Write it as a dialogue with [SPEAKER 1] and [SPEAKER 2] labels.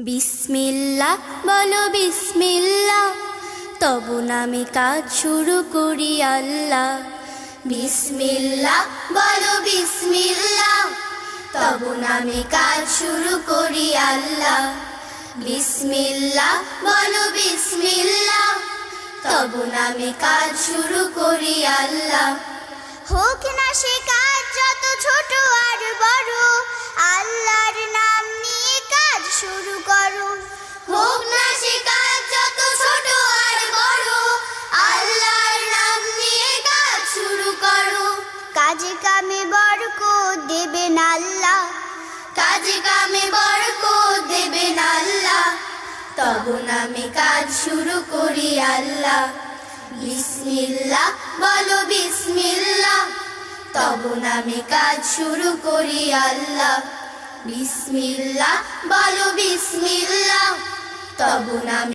[SPEAKER 1] বিসমিল্লাহ বলো বিসমিল্লাহ, তবু নামে কাজ শুরু করি আল্লাহ। বিসমিল্লাহ বলো বিসমিল্লাহ, তবু নামে কাজ শুরু করি আল্লাহ। বিসমিল্লাহ বলো বিসমিল্লাহ, তবু নামে কাজ শুরু করি আল্লাহ।
[SPEAKER 2] হোক না সে কাজ যত ছোট আর বড়, আল্লাহর নাম নিয়ে কাজ শুরু করো।
[SPEAKER 1] হোক না সে কাজ যত ছোট আর বড়, আল্লাহর নাম নিয়ে কাজ শুরু করো।
[SPEAKER 2] কাজে কামে বরকত দেবেন আল্লাহ,
[SPEAKER 1] কাজে কামে বরকত দেবেন আল্লাহ, তবু নামে কাজ শুরু করি আল্লাহ। বিসমিল্লাহ বলো বিসমিল্লাহ, তবু নামে কাজ শুরু করি আল্লাহ। বিসমিল্লাহ বলো বিসমিল্লাহ, তবু নামে